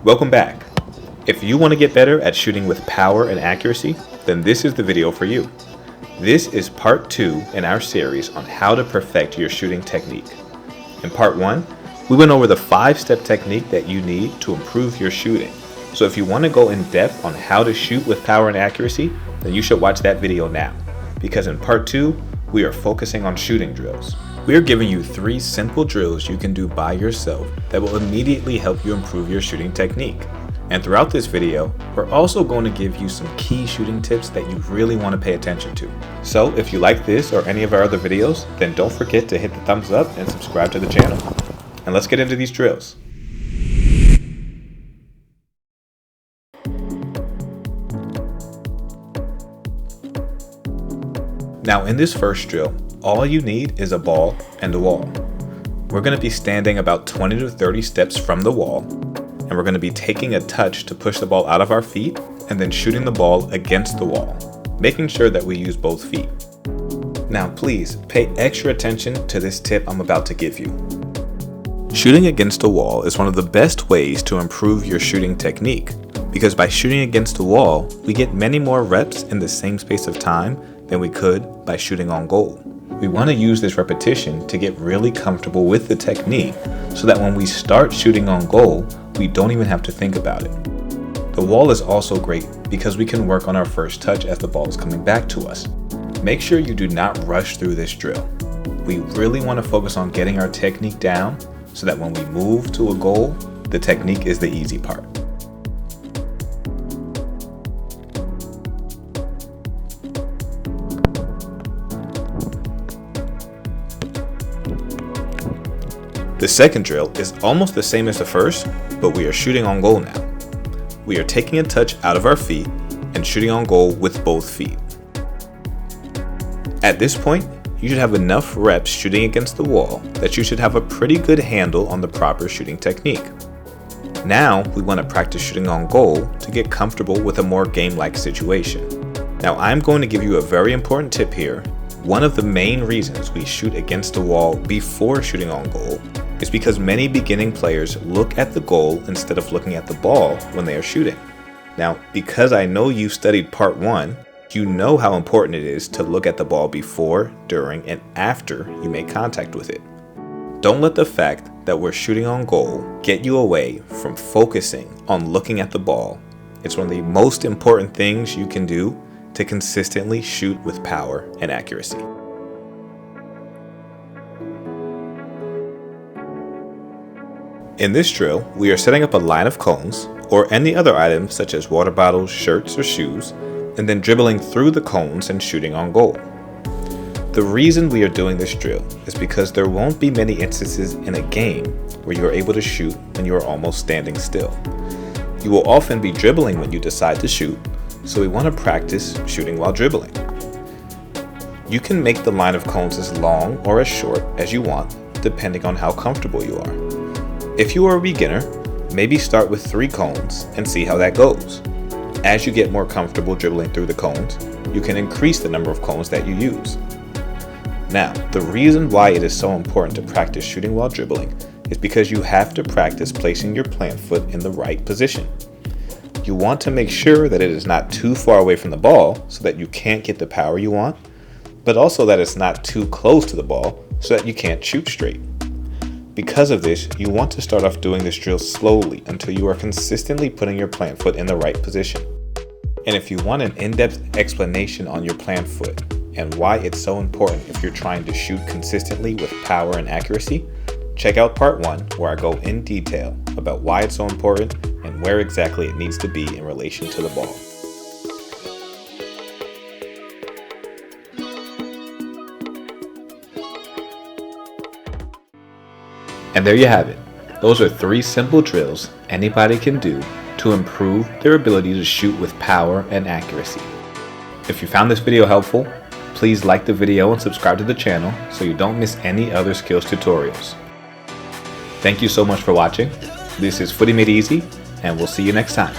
Welcome back. If you want to get better at shooting with power and accuracy, then this is the video for you. This is part 2 in our series on how to perfect your shooting technique. In part 1, we went over the 5-step technique that you need to improve your shooting. So if you want to go in depth on how to shoot with power and accuracy, then you should watch that video now. Because in part 2, we are focusing on shooting drills. We are giving you 3 simple drills you can do by yourself that will immediately help you improve your shooting technique. And throughout this video, we're also going to give you some key shooting tips that you really want to pay attention to. So if you like this or any of our other videos, then don't forget to hit the thumbs up and subscribe to the channel. And let's get into these drills. Now in this first drill, all you need is a ball and a wall. We're going to be standing about 20 to 30 steps from the wall, and we're going to be taking a touch to push the ball out of our feet and then shooting the ball against the wall, making sure that we use both feet. Now please pay extra attention to this tip I'm about to give you. Shooting against a wall is one of the best ways to improve your shooting technique, because by shooting against a wall, we get many more reps in the same space of time than we could by shooting on goal. We want to use this repetition to get really comfortable with the technique so that when we start shooting on goal, we don't even have to think about it. The wall is also great because we can work on our first touch as the ball is coming back to us. Make sure you do not rush through this drill. We really want to focus on getting our technique down so that when we move to a goal, the technique is the easy part. The second drill is almost the same as the first, but we are shooting on goal now. We are taking a touch out of our feet and shooting on goal with both feet. At this point, you should have enough reps shooting against the wall that you should have a pretty good handle on the proper shooting technique. Now we want to practice shooting on goal to get comfortable with a more game-like situation. Now I'm going to give you a very important tip here. One of the main reasons we shoot against the wall before shooting on goal is because many beginning players look at the goal instead of looking at the ball when they are shooting. Now, because I know you studied part 1, you know how important it is to look at the ball before, during, and after you make contact with it. Don't let the fact that we're shooting on goal get you away from focusing on looking at the ball. It's one of the most important things you can do to consistently shoot with power and accuracy. In this drill, we are setting up a line of cones or any other items such as water bottles, shirts, or shoes, and then dribbling through the cones and shooting on goal. The reason we are doing this drill is because there won't be many instances in a game where you are able to shoot when you are almost standing still. You will often be dribbling when you decide to shoot, so we want to practice shooting while dribbling. You can make the line of cones as long or as short as you want, depending on how comfortable you are. If you are a beginner, maybe start with 3 cones and see how that goes. As you get more comfortable dribbling through the cones, you can increase the number of cones that you use. Now, the reason why it is so important to practice shooting while dribbling is because you have to practice placing your plant foot in the right position. You want to make sure that it is not too far away from the ball so that you can't get the power you want, but also that it's not too close to the ball so that you can't shoot straight. Because of this, you want to start off doing this drill slowly until you are consistently putting your plant foot in the right position. And if you want an in-depth explanation on your plant foot and why it's so important if you're trying to shoot consistently with power and accuracy, check out part 1 where I go in detail about why it's so important and where exactly it needs to be in relation to the ball. And there you have it. Those are 3 simple drills anybody can do to improve their ability to shoot with power and accuracy. If you found this video helpful, please like the video and subscribe to the channel so you don't miss any other skills tutorials. Thank you so much for watching. This is Footy Made Easy, and we'll see you next time.